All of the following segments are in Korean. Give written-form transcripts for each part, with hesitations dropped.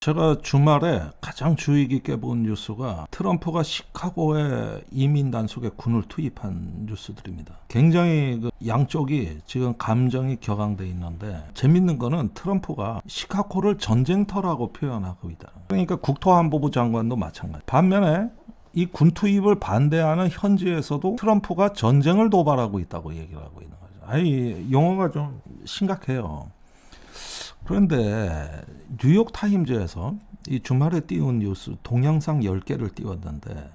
제가 주말에 가장 주의 깊게 본 뉴스가 트럼프가 시카고에 이민 단속에 군을 투입한 뉴스들입니다. 굉장히 양쪽이 지금 감정이 격앙돼 있는데 재밌는 거는 트럼프가 시카고를 전쟁터라고 표현하고 있다. 그러니까 국토안보부 장관도 마찬가지. 반면에 이 군 투입을 반대하는 현지에서도 트럼프가 전쟁을 도발하고 있다고 얘기를 하고 있는 거죠. 아니, 용어가 좀 심각해요. 그런데 뉴욕 타임즈에서 이 주말에 띄운 뉴스 동영상 10개를 띄웠는데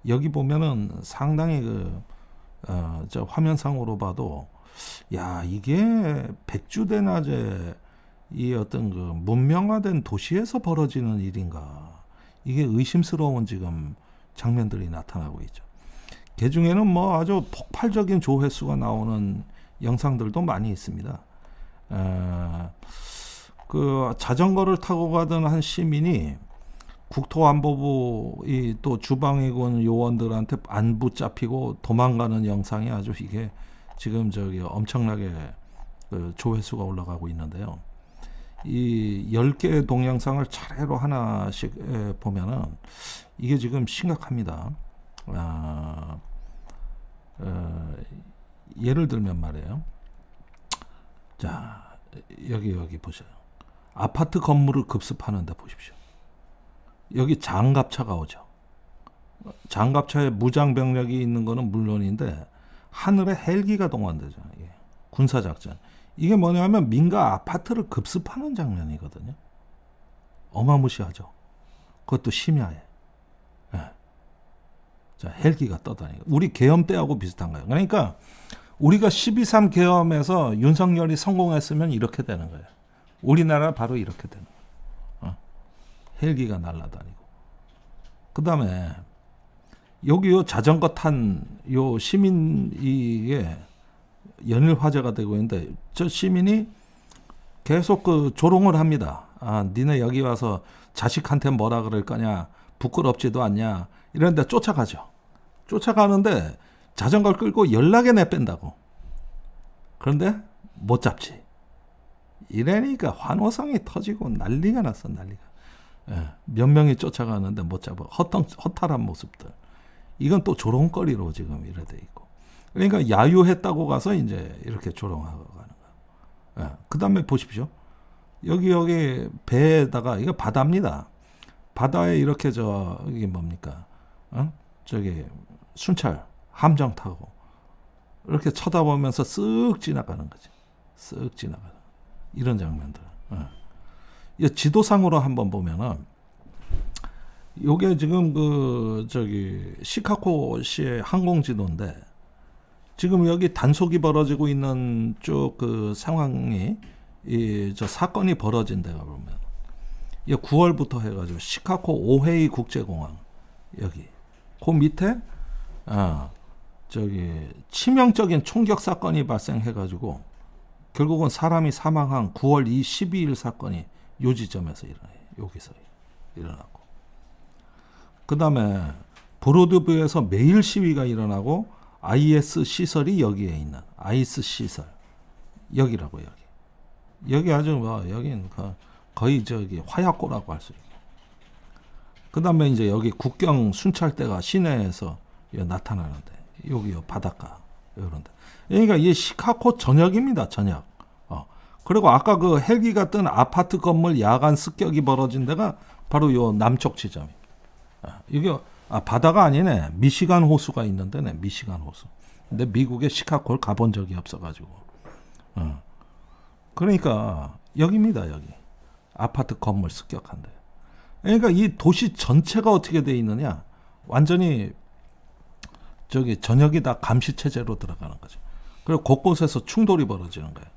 여기 보면은 상당히 저 화면상으로 봐도 야, 이게 백주대낮에 이 어떤 문명화된 도시에서 벌어지는 일인가, 이게 의심스러운 지금 장면들이 나타나고 있죠. 그 중에는 뭐 아주 폭발적인 조회수가 나오는 영상들도 많이 있습니다. 자전거를 타고 가던 한 시민이 국토안보부 또 주방위군 요원들한테 안 붙잡히고 도망가는 영상이 아주 이게 지금 엄청나게 조회수가 올라가고 있는데요. 이 10개의 동영상을 차례로 하나씩 보면은 이게 지금 심각합니다. 예를 들면 말이에요. 자, 여기 보세요. 아파트 건물을 급습하는데 보십시오. 여기 장갑차가 오죠. 장갑차에 무장병력이 있는 거는 물론인데 하늘에 헬기가 동원되죠. 예. 군사작전. 이게 뭐냐면 민가 아파트를 급습하는 장면이거든요. 어마무시하죠. 그것도 심야에. 예. 자, 헬기가 떠다니고. 우리 계엄 때하고 비슷한 거예요. 그러니까 우리가 12.3 계엄에서 윤석열이 성공했으면 이렇게 되는 거예요. 우리나라 바로 이렇게 되는 거예요. 헬기가 날아다니고. 그 다음에 여기 자전거 탄 요 시민이게 연일 화제가 되고 있는데 저 시민이 계속 조롱을 합니다. 아, 니네 여기 와서 자식한테 뭐라 그럴 거냐, 부끄럽지도 않냐, 이런데 쫓아가죠. 쫓아가는데 자전거를 끌고 연락에 내뺀다고. 그런데 못 잡지. 이러니까 환호성이 터지고 난리가 났어, 난리가. 예, 몇 명이 쫓아가는데 못 잡아. 허탈한 모습들. 이건 또 조롱거리로 지금 이래 돼 있고. 그러니까 야유했다고 가서 이제 이렇게 조롱하고 가는 거야. 예, 그 다음에 보십시오. 여기 배에다가, 이거 바다입니다. 바다에 이렇게 이게 뭡니까? 저기 순찰, 함정 타고 이렇게 쳐다보면서 쓱 지나가는 거지. 쓱 지나가는. 이런 장면들. 이 지도상으로 한번 보면은 요게 지금 시카고시의 항공지도인데 지금 여기 단속이 벌어지고 있는 쪽 상황이 저 사건이 벌어진 데가 보면 이 9월부터 해가지고 시카고 오헤이 국제공항 여기 그 밑에 치명적인 총격 사건이 발생해가지고 결국은 사람이 사망한 9월 12일 사건이 요 지점에서 일어나요. 여기서 일어나고. 그 다음에 브로드뷰에서 매일 시위가 일어나고 IS 시설이 여기에 있는 IS 시설. 여기라고 여기 아주 여기는 거의 화약고라고 할 수 있고. 그 다음에 이제 여기 국경 순찰대가 시내에서 나타나는데 여기 바닷가 이런데. 그러니까 이 시카고 전역입니다. 전역. 그리고 아까 헬기가 뜬 아파트 건물 야간 습격이 벌어진 데가 바로 요 남쪽 지점입니다. 이게 바다가 아니네. 미시간 호수가 있는데네. 미시간 호수. 근데 미국의 시카고를 가본 적이 없어가지고. 그러니까 여기입니다. 여기. 아파트 건물 습격한데. 그러니까 이 도시 전체가 어떻게 돼 있느냐. 완전히 전역이 다 감시 체제로 들어가는 거죠. 그리고 곳곳에서 충돌이 벌어지는 거예요.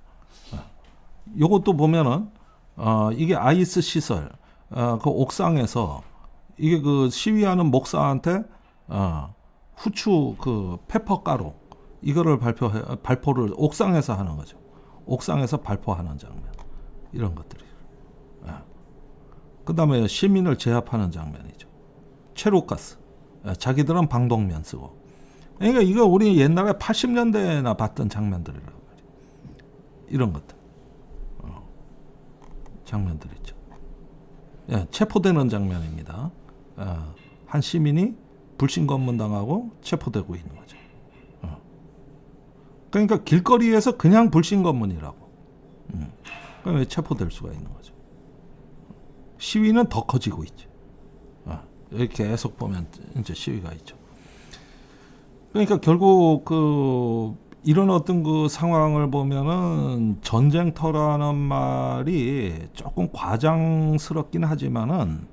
요것도 보면은 이게 아이스 시설 그 옥상에서 이게 시위하는 목사한테 후추 페퍼가루 이거를 발포를 옥상에서 하는 거죠. 옥상에서 발포하는 장면 이런 것들이. 그 다음에 시민을 제압하는 장면이죠. 체류가스. 자기들은 방독면 쓰고. 그러니까 이거 우리 옛날에 80년대나 봤던 장면들이란 말이에요. 이런 것들. 장면들 있죠. 예, 체포되는 장면입니다. 한 시민이 불신 검문당하고 체포되고 있는 거죠. 그러니까 길거리에서 그냥 불신 검문이라고. 그럼 왜 체포될 수가 있는 거죠? 시위는 더 커지고 있죠. 여기 계속 보면 이제 시위가 있죠. 그러니까 결국 이런 어떤 그 상황을 보면은 전쟁터라는 말이 조금 과장스럽긴 하지만은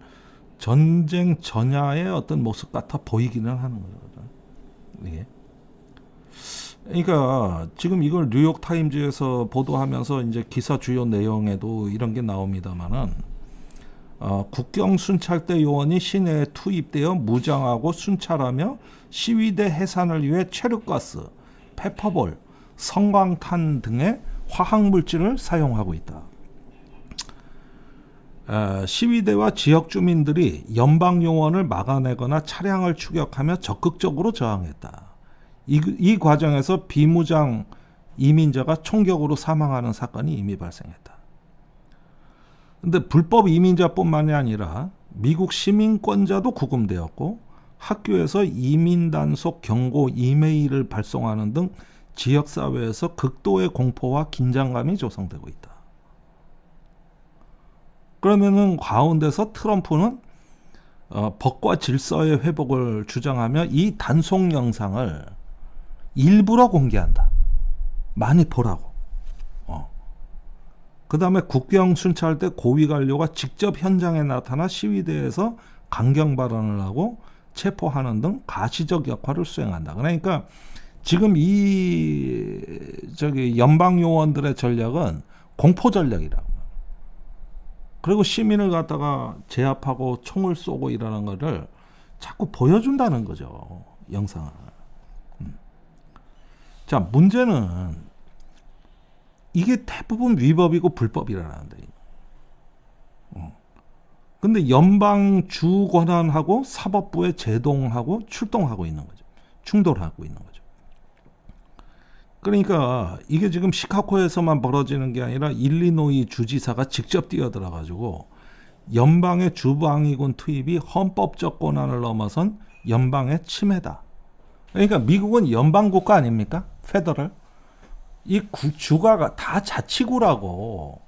전쟁 전야의 어떤 모습 같아 보이기는 하는 거거든. 이게. 그러니까 지금 이걸 뉴욕 타임즈에서 보도하면서 이제 기사 주요 내용에도 이런 게 나옵니다만은 국경 순찰대 요원이 시내에 투입되어 무장하고 순찰하며 시위대 해산을 위해 체류가스, 페퍼볼, 성광탄 등의 화학 물질을 사용하고 있다. 시위대와 지역 주민들이 연방 요원을 막아내거나 차량을 추격하며 적극적으로 저항했다. 이 과정에서 비무장 이민자가 총격으로 사망하는 사건이 이미 발생했다. 근데 불법 이민자뿐만이 아니라 미국 시민권자도 구금되었고 학교에서 이민 단속 경고 이메일을 발송하는 등 지역사회에서 극도의 공포와 긴장감이 조성되고 있다. 그러면은 가운데서 트럼프는 법과 질서의 회복을 주장하며 이 단속 영상을 일부러 공개한다. 많이 보라고. 그 다음에 국경 순찰대 고위 관료가 직접 현장에 나타나 시위대에서 강경 발언을 하고 체포하는 등 가시적 역할을 수행한다. 그러니까 지금 연방 요원들의 전략은 공포 전략이라고. 그리고 시민을 갖다가 제압하고 총을 쏘고 이러는 거를 자꾸 보여준다는 거죠. 영상을. 자, 문제는 이게 대부분 위법이고 불법이라는데. 근데 연방 주 권한하고 사법부에 제동하고 출동하고 있는 거죠. 충돌하고 있는 거죠. 그러니까 이게 지금 시카고에서만 벌어지는 게 아니라 일리노이 주지사가 직접 뛰어들어 가지고 연방의 주방위군 투입이 헌법적 권한을 넘어선 연방의 침해다. 그러니까 미국은 연방국가 아닙니까? 페더럴. 이 주가 다 자치구라고.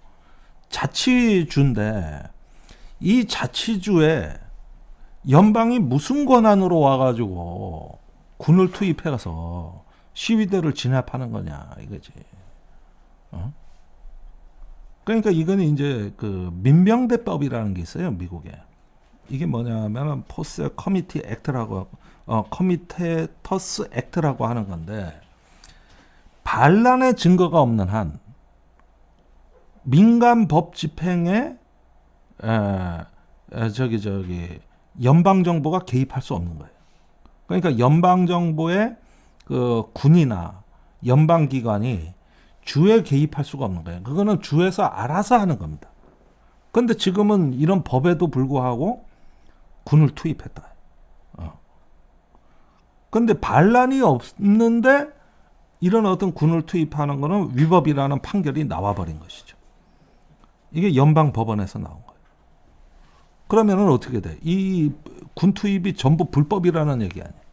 자치주인데 이 자치주에 연방이 무슨 권한으로 와가지고 군을 투입해서 시위대를 진압하는 거냐 이거지. 그러니까 이거는 이제 민병대법이라는 게 있어요, 미국에. 이게 뭐냐면은 포스 커미티 액트라고 커미테터스 액트라고 하는 건데 반란의 증거가 없는 한 민간 법 집행에 연방 정부가 개입할 수 없는 거예요. 그러니까 연방 정부의 군이나 연방 기관이 주에 개입할 수가 없는 거예요. 그거는 주에서 알아서 하는 겁니다. 그런데 지금은 이런 법에도 불구하고 군을 투입했다. 그런데 반란이 없는데 이런 어떤 군을 투입하는 거는 위법이라는 판결이 나와버린 것이죠. 이게 연방 법원에서 나온 거예요. 그러면은 어떻게 돼? 이 군 투입이 전부 불법이라는 얘기 아니에요.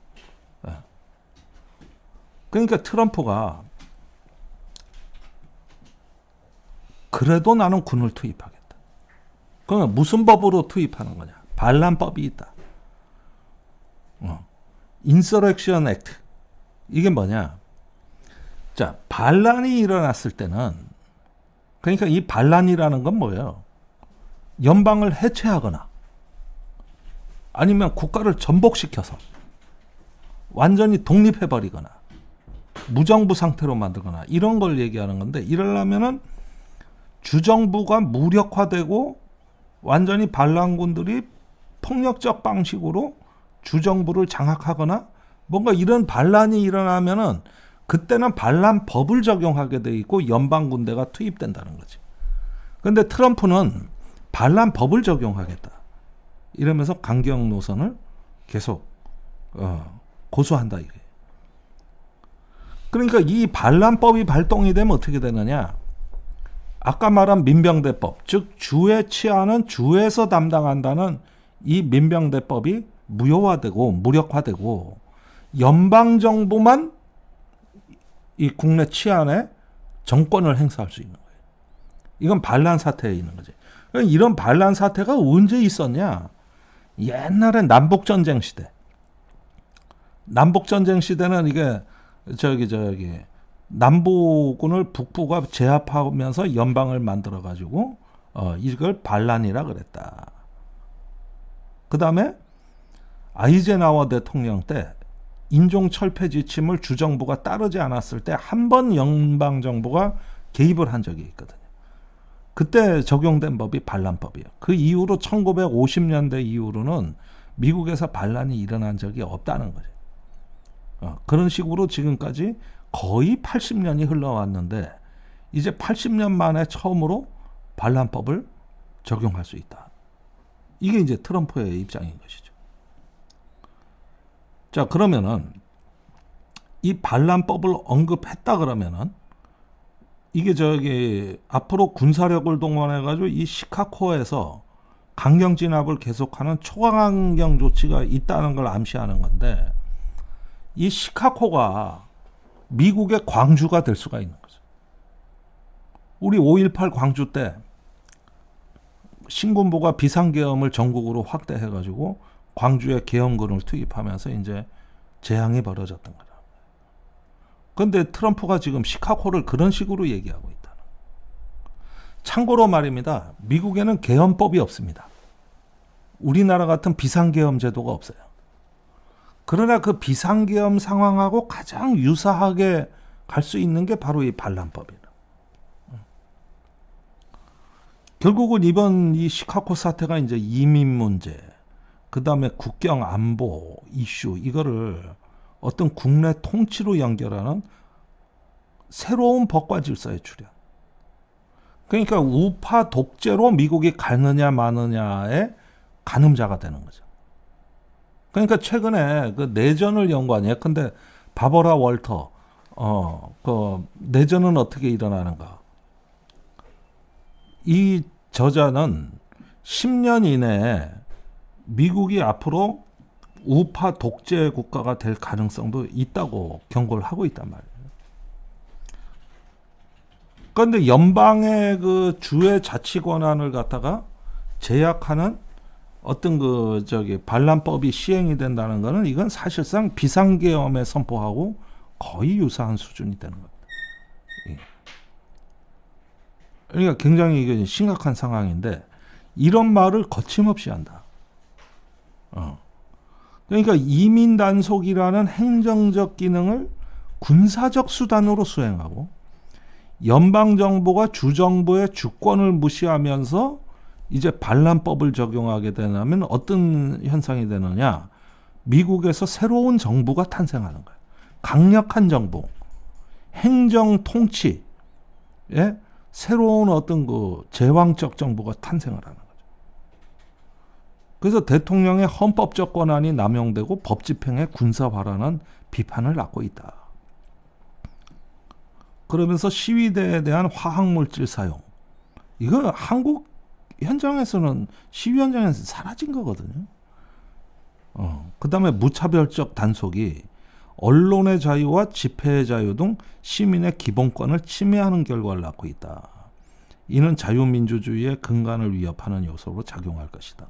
그러니까 트럼프가 그래도 나는 군을 투입하겠다. 그러면 무슨 법으로 투입하는 거냐? 반란법이 있다. 인서렉션 액트. 이게 뭐냐? 자, 반란이 일어났을 때는 그러니까 이 반란이라는 건 뭐예요? 연방을 해체하거나 아니면 국가를 전복시켜서 완전히 독립해버리거나 무정부 상태로 만들거나 이런 걸 얘기하는 건데 이러려면은 주정부가 무력화되고 완전히 반란군들이 폭력적 방식으로 주정부를 장악하거나 뭔가 이런 반란이 일어나면은 그때는 반란법을 적용하게 돼 있고 연방군대가 투입된다는 거지. 그런데 트럼프는 반란법을 적용하겠다. 이러면서 강경 노선을 계속 고수한다 이게. 그러니까 이 반란법이 발동이 되면 어떻게 되느냐? 아까 말한 민병대법, 즉 주의 치안은 주에서 담당한다는 이 민병대법이 무효화되고 무력화되고 연방정부만 이 국내 치안에 정권을 행사할 수 있는 거예요. 이건 반란 사태에 있는 거지. 이런 반란 사태가 언제 있었냐? 옛날에 남북전쟁 시대. 남북전쟁 시대는 이게 남부군을 북부가 제압하면서 연방을 만들어 가지고 이걸 반란이라 그랬다. 그 다음에 아이젠하워 대통령 때 인종철폐 지침을 주정부가 따르지 않았을 때 한 번 연방정부가 개입을 한 적이 있거든요. 그때 적용된 법이 반란법이에요. 그 이후로 1950년대 이후로는 미국에서 반란이 일어난 적이 없다는 거죠. 그런 식으로 지금까지 거의 80년이 흘러왔는데 이제 80년 만에 처음으로 반란법을 적용할 수 있다. 이게 이제 트럼프의 입장인 것이죠. 자, 그러면은 이 반란법을 언급했다 그러면은 이게 앞으로 군사력을 동원해 가지고 이 시카고에서 강경 진압을 계속하는 초강경 조치가 있다는 걸 암시하는 건데 이 시카고가 미국의 광주가 될 수가 있는 거죠. 우리 5.18 광주 때 신군부가 비상계엄을 전국으로 확대해 가지고 광주에 계엄군을 투입하면서 이제 재앙이 벌어졌던 거다. 그런데 트럼프가 지금 시카고를 그런 식으로 얘기하고 있다. 참고로 말입니다. 미국에는 계엄법이 없습니다. 우리나라 같은 비상계엄 제도가 없어요. 그러나 그 비상계엄 상황하고 가장 유사하게 갈 수 있는 게 바로 이 반란법이다. 결국은 이번 이 시카고 사태가 이제 이민 문제, 그 다음에 국경 안보 이슈, 이거를 어떤 국내 통치로 연결하는 새로운 법과 질서의 출현. 그러니까 우파 독재로 미국이 가느냐 마느냐의 가늠자가 되는 거죠. 그러니까 최근에 그 내전을 연구한 예컨대 바버라 월터, 그 내전은 어떻게 일어나는가. 이 저자는 10년 이내에 미국이 앞으로 우파 독재 국가가 될 가능성도 있다고 경고를 하고 있단 말이에요. 그런데 연방의 그 주의 자치 권한을 갖다가 제약하는 어떤 반란법이 시행이 된다는 것은 이건 사실상 비상계엄에 선포하고 거의 유사한 수준이 되는 겁니다. 그러니까 굉장히 이게 심각한 상황인데 이런 말을 거침없이 한다. 그러니까 이민 단속이라는 행정적 기능을 군사적 수단으로 수행하고 연방정부가 주정부의 주권을 무시하면서 이제 반란법을 적용하게 되면 어떤 현상이 되느냐. 미국에서 새로운 정부가 탄생하는 거예요. 강력한 정부, 행정 통치에 새로운 어떤 그 제왕적 정부가 탄생을 하는 거죠. 그래서 대통령의 헌법적 권한이 남용되고 법 집행의 군사화라는 비판을 낳고 있다. 그러면서 시위대에 대한 화학물질 사용, 이거 한국 현장에서는 시위 현장에서 사라진 거거든요. 그 다음에 무차별적 단속이 언론의 자유와 집회의 자유 등 시민의 기본권을 침해하는 결과를 낳고 있다. 이는 자유민주주의의 근간을 위협하는 요소로 작용할 것이다.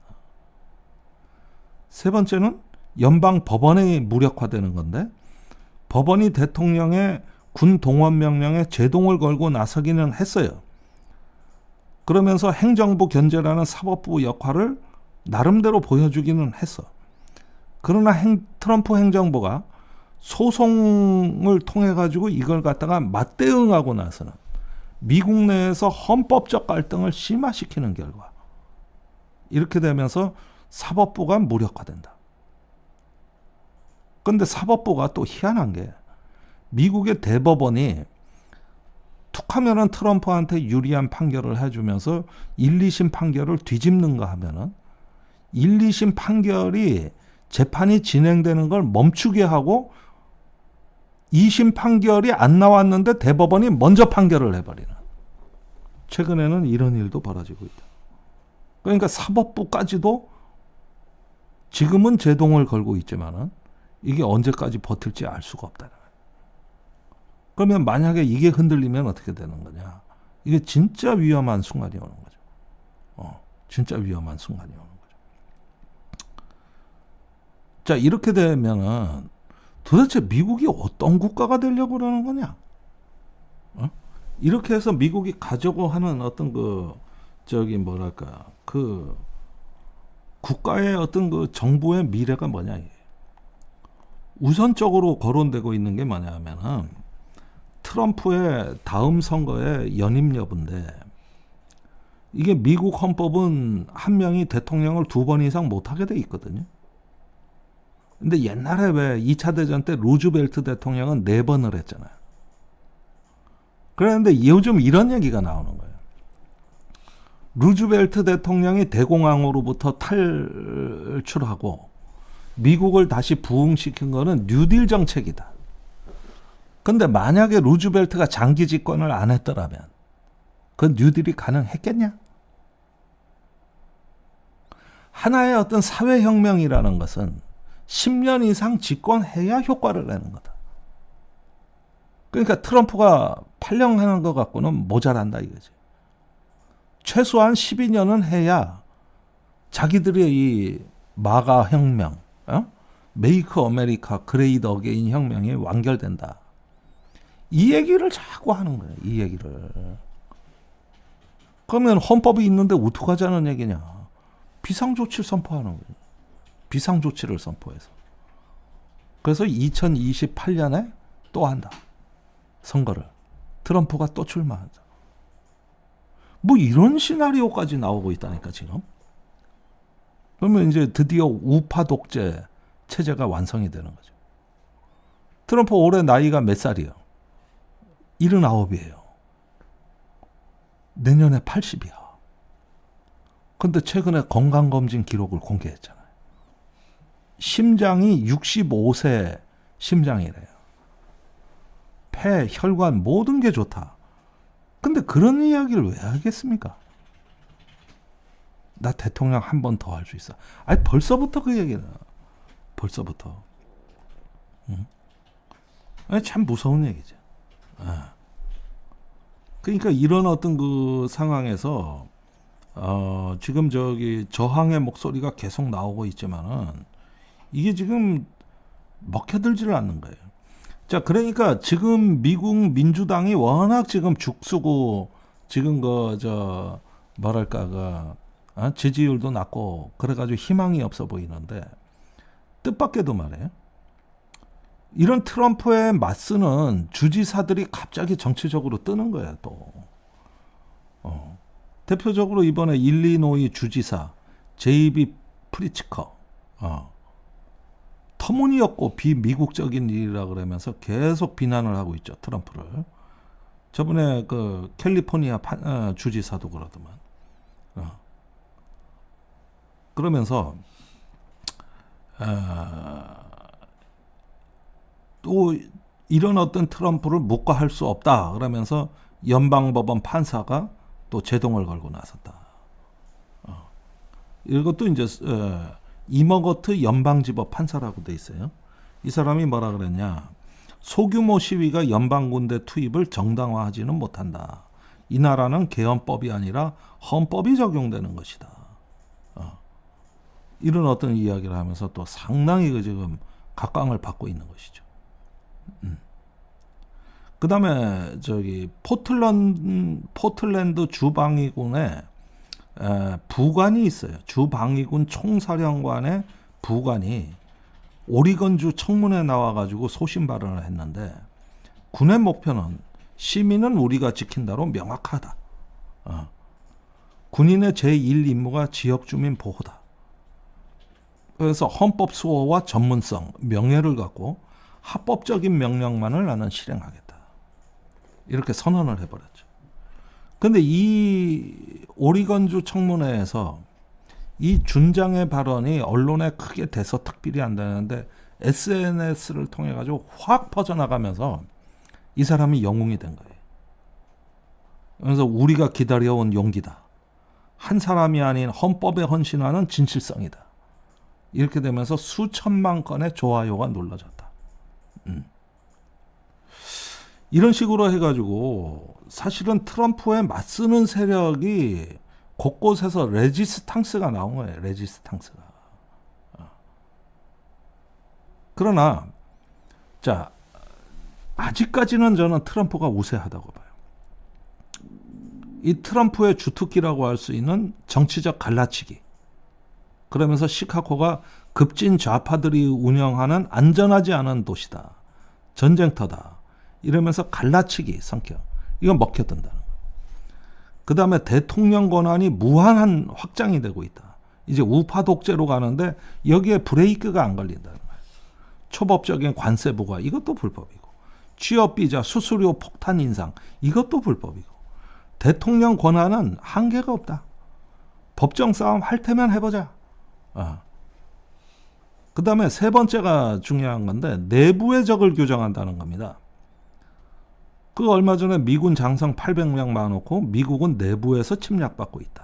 세 번째는 연방 법원이 무력화되는 건데 법원이 대통령의 군 동원 명령에 제동을 걸고 나서기는 했어요. 그러면서 행정부 견제라는 사법부 역할을 나름대로 보여주기는 했어. 그러나 트럼프 행정부가 소송을 통해 가지고 이걸 갖다가 맞대응하고 나서는 미국 내에서 헌법적 갈등을 심화시키는 결과, 이렇게 되면서 사법부가 무력화된다. 그런데 사법부가 또 희한한 게 미국의 대법원이 툭하면은 트럼프한테 유리한 판결을 해주면서 1, 2심 판결을 뒤집는가 하면은 1, 2심 판결이 재판이 진행되는 걸 멈추게 하고 2심 판결이 안 나왔는데 대법원이 먼저 판결을 해버리는. 최근에는 이런 일도 벌어지고 있다. 그러니까 사법부까지도 지금은 제동을 걸고 있지만은 이게 언제까지 버틸지 알 수가 없다는 거예요. 그러면 만약에 이게 흔들리면 어떻게 되는 거냐? 이게 진짜 위험한 순간이 오는 거죠. 진짜 위험한 순간이 오는 거죠. 자, 이렇게 되면은 도대체 미국이 어떤 국가가 되려고 그러는 거냐? 이렇게 해서 미국이 가져고 하는 어떤 그 국가의 어떤 그 정부의 미래가 뭐냐, 이게. 우선적으로 거론되고 있는 게 뭐냐면은 트럼프의 다음 선거의 연임 여부인데, 이게 미국 헌법은 한 명이 대통령을 2번 이상 못하게 돼 있거든요. 근데 옛날에 왜 2차 대전 때 루즈벨트 대통령은 4번을 했잖아요. 그런데 요즘 이런 얘기가 나오는 거예요. 루즈벨트 대통령이 대공황으로부터 탈출하고 미국을 다시 부흥시킨 거는 뉴딜 정책이다. 근데 만약에 루즈벨트가 장기 집권을 안 했더라면 그 뉴딜이 가능했겠냐? 하나의 어떤 사회혁명이라는 것은 10년 이상 집권해야 효과를 내는 거다. 그러니까 트럼프가 8년 하는 것 갖고는 모자란다 이거지. 최소한 12년은 해야 자기들의 이 마가 혁명, 메이크 아메리카 그레이트 어게인 혁명이 완결된다. 이 얘기를 자꾸 하는 거예요. 이 얘기를. 그러면 헌법이 있는데 어떡하자는 얘기냐. 비상조치를 선포하는 거예요. 비상조치를 선포해서. 그래서 2028년에 또 한다. 선거를. 트럼프가 또 출마한다. 뭐 이런 시나리오까지 나오고 있다니까 지금. 그러면 이제 드디어 우파 독재 체제가 완성이 되는 거죠. 트럼프 올해 나이가 몇 살이에요? 79이에요. 내년에 80이야. 근데 최근에 건강검진 기록을 공개했잖아요. 심장이 65세 심장이래요. 폐, 혈관 모든 게 좋다. 근데 그런 이야기를 왜 하겠습니까? 나 대통령 한 번 더 할 수 있어. 아니 벌써부터 그 얘기는. 벌써부터. 아니, 참 무서운 얘기죠. 그러니까 이런 어떤 그 상황에서 지금 저항의 목소리가 계속 나오고 있지만은 이게 지금 먹혀들지를 않는 거예요. 자, 그러니까 지금 미국 민주당이 워낙 지금 죽쓰고 지금 지지율도 낮고 그래가지고 희망이 없어 보이는데 뜻밖에도 말이에요. 이런 트럼프에 맞서는 주지사들이 갑자기 정치적으로 뜨는 거야 또. 대표적으로 이번에 일리노이 주지사 제이비 프리츠커. 터무니없고 비미국적인 일이라 그러면서 계속 비난을 하고 있죠, 트럼프를. 저번에 그 캘리포니아 주지사도 그러더만. 그러면서 또 이런 어떤 트럼프를 묵과할 수 없다 그러면서 연방법원 판사가 또 제동을 걸고 나섰다. 이것도 이제 이머거트 연방지법 판사라고 돼 있어요. 이 사람이 뭐라 그랬냐? 소규모 시위가 연방군대 투입을 정당화하지는 못한다. 이 나라는 개헌법이 아니라 헌법이 적용되는 것이다. 이런 어떤 이야기를 하면서 또 상당히 지금 각광을 받고 있는 것이죠. 그 다음에 포틀랜드 주방위군에 부관이 있어요. 주방위군 총사령관의 부관이 오리건주 청문회에 나와가지고 소신 발언을 했는데 군의 목표는 시민은 우리가 지킨다로 명확하다. 군인의 제1 임무가 지역 주민 보호다. 그래서 헌법 수호와 전문성, 명예를 갖고 합법적인 명령만을 나는 실행하겠다. 이렇게 선언을 해버렸죠. 근데 이 오리건주 청문회에서 이 준장의 발언이 언론에 크게 대서특필이 안 되는데 SNS를 통해 가지고 확 퍼져나가면서 이 사람이 영웅이 된 거예요. 그래서 우리가 기다려온 용기다. 한 사람이 아닌 헌법에 헌신하는 진실성이다. 이렇게 되면서 수천만 건의 좋아요가 눌러졌다. 이런 식으로 해가지고 사실은 트럼프에 맞서는 세력이 곳곳에서 레지스탕스가 나온 거예요. 레지스탕스가. 그러나 자, 아직까지는 저는 트럼프가 우세하다고 봐요. 이 트럼프의 주특기라고 할 수 있는 정치적 갈라치기. 그러면서 시카고가 급진 좌파들이 운영하는 안전하지 않은 도시다. 전쟁터다. 이러면서 갈라치기 성격. 이건 먹혀든다는 거예요. 그 다음에 대통령 권한이 무한한 확장이 되고 있다. 이제 우파 독재로 가는데 여기에 브레이크가 안 걸린다는 거예요. 초법적인 관세 부과 이것도 불법이고, 취업비자, 수수료 폭탄 인상 이것도 불법이고, 대통령 권한은 한계가 없다. 법정 싸움 할 테면 해보자. 그 다음에 세 번째가 중요한 건데 내부의 적을 규정한다는 겁니다. 그 얼마 전에 미군 장성 800명 모아놓고 미국은 내부에서 침략받고 있다.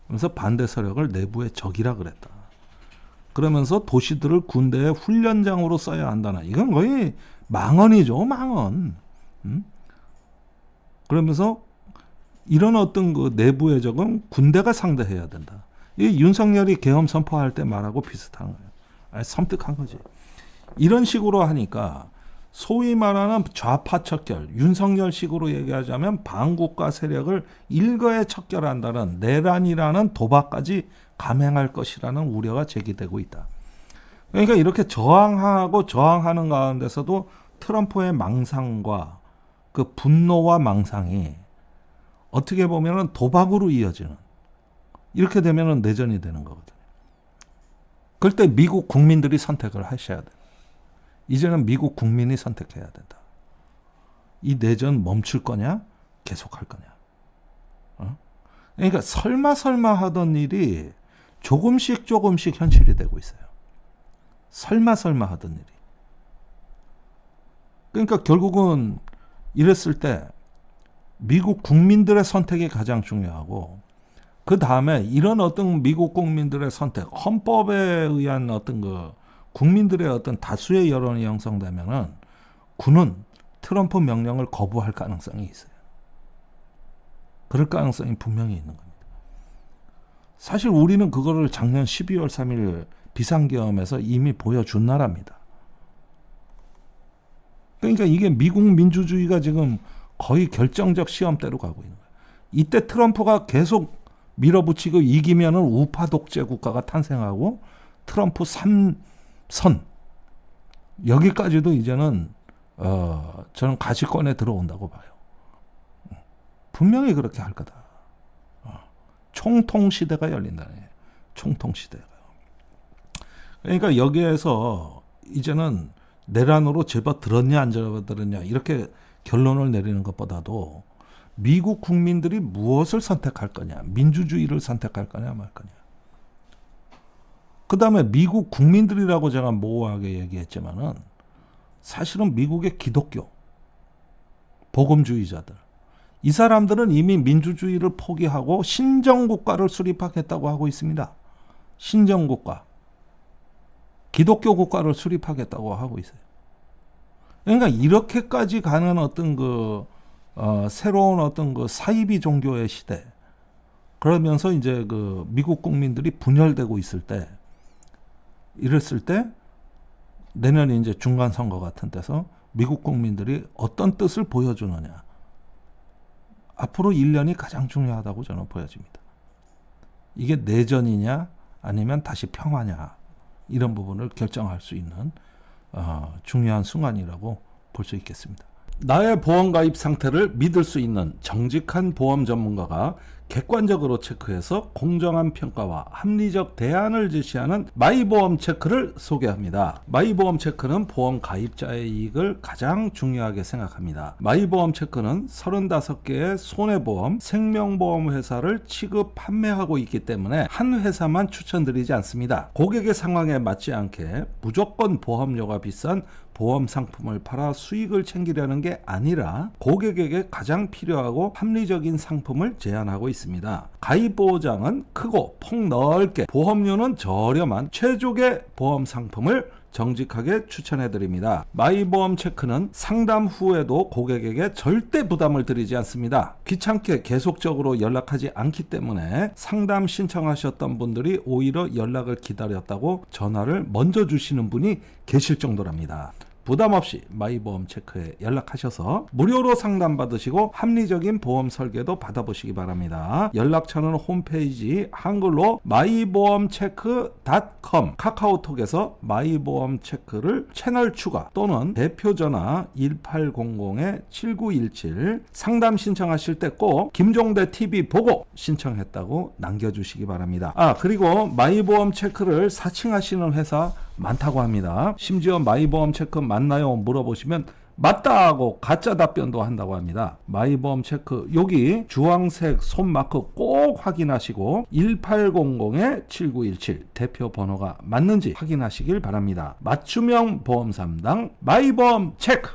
그래서 반대 세력을 내부의 적이라 그랬다. 그러면서 도시들을 군대의 훈련장으로 써야 한다는, 이건 거의 망언이죠, 망언. 그러면서 이런 어떤 그 내부의 적은 군대가 상대해야 된다. 이 윤석열이 계엄 선포할 때 말하고 비슷한 거예요. 아니, 섬뜩한 거지. 이런 식으로 하니까 소위 말하는 좌파 척결, 윤석열식으로 얘기하자면 반국가 세력을 일거에 척결한다는 내란이라는 도박까지 감행할 것이라는 우려가 제기되고 있다. 그러니까 이렇게 저항하는 가운데서도 트럼프의 망상과 그 분노와 망상이 어떻게 보면 도박으로 이어지는, 이렇게 되면 내전이 되는 거거든요. 그럴 때 미국 국민들이 선택을 하셔야 돼요. 이제는 미국 국민이 선택해야 된다. 이 내전 멈출 거냐? 계속할 거냐? 그러니까 설마 하던 일이 조금씩 현실이 되고 있어요. 설마 하던 일이. 그러니까 결국은 이랬을 때 미국 국민들의 선택이 가장 중요하고, 그 다음에 이런 어떤 미국 국민들의 선택, 헌법에 의한 어떤 그 국민들의 어떤 다수의 여론이 형성되면은 군은 트럼프 명령을 거부할 가능성이 있어요. 그럴 가능성이 분명히 있는 겁니다. 사실 우리는 그거를 작년 12월 3일 비상계엄에서 이미 보여준 나라입니다. 그러니까 이게 미국 민주주의가 지금 거의 결정적 시험대로 가고 있는 거예요. 이때 트럼프가 계속 밀어붙이고 이기면은 우파 독재 국가가 탄생하고 트럼프 3선 여기까지도 이제는 저는 가시권에 들어온다고 봐요. 분명히 그렇게 할 거다. 총통 시대가 열린다네. 총통 시대가. 그러니까 여기에서 이제는 내란으로 집어들었냐 안 집어들었냐 이렇게 결론을 내리는 것보다도 미국 국민들이 무엇을 선택할 거냐, 민주주의를 선택할 거냐 말 거냐. 그 다음에 미국 국민들이라고 제가 모호하게 얘기했지만은 사실은 미국의 기독교, 복음주의자들, 이 사람들은 이미 민주주의를 포기하고 신정국가를 수립하겠다고 하고 있습니다. 신정국가, 기독교 국가를 수립하겠다고 하고 있어요. 그러니까 이렇게까지 가는 어떤 새로운 어떤 사이비 종교의 시대, 그러면서 이제 미국 국민들이 분열되고 있을 때, 이랬을 때 내년에 이제 중간 선거 같은 데서 미국 국민들이 어떤 뜻을 보여주느냐, 앞으로 1년이 가장 중요하다고 저는 보여집니다. 이게 내전이냐 아니면 다시 평화냐, 이런 부분을 결정할 수 있는 중요한 순간이라고 볼 수 있겠습니다. 나의 보험 가입 상태를 믿을 수 있는 정직한 보험 전문가가 객관적으로 체크해서 공정한 평가와 합리적 대안을 제시하는 마이보험 체크를 소개합니다. 마이보험 체크는 보험 가입자의 이익을 가장 중요하게 생각합니다. 마이보험 체크는 35개의 손해보험, 생명보험 회사를 취급 판매하고 있기 때문에 한 회사만 추천드리지 않습니다. 고객의 상황에 맞지 않게 무조건 보험료가 비싼 보험 상품을 팔아 수익을 챙기려는 게 아니라 고객에게 가장 필요하고 합리적인 상품을 제안하고 있습니다. 가입 보장은 크고 폭넓게, 보험료는 저렴한 최적의 보험 상품을 정직하게 추천해드립니다. 마이보험 체크는 상담 후에도 고객에게 절대 부담을 드리지 않습니다. 귀찮게 계속적으로 연락하지 않기 때문에 상담 신청하셨던 분들이 오히려 연락을 기다렸다고 전화를 먼저 주시는 분이 계실 정도랍니다. 부담 없이 마이보험 체크에 연락하셔서 무료로 상담받으시고 합리적인 보험 설계도 받아보시기 바랍니다. 연락처는 홈페이지 한글로 마이보험체크.com, 카카오톡에서 마이보험 체크를 채널 추가 또는 대표 전화 1800-7917 상담 신청하실 때 꼭 김종대 TV 보고 신청했다고 남겨주시기 바랍니다. 그리고 마이보험 체크를 사칭하시는 회사 많다고 합니다. 심지어 마이보험 체크 맞나요? 물어보시면 맞다 하고 가짜 답변도 한다고 합니다. 마이보험 체크 여기 주황색 손마크 꼭 확인하시고 1800-7917 대표 번호가 맞는지 확인하시길 바랍니다. 맞춤형 보험 3당 마이보험 체크.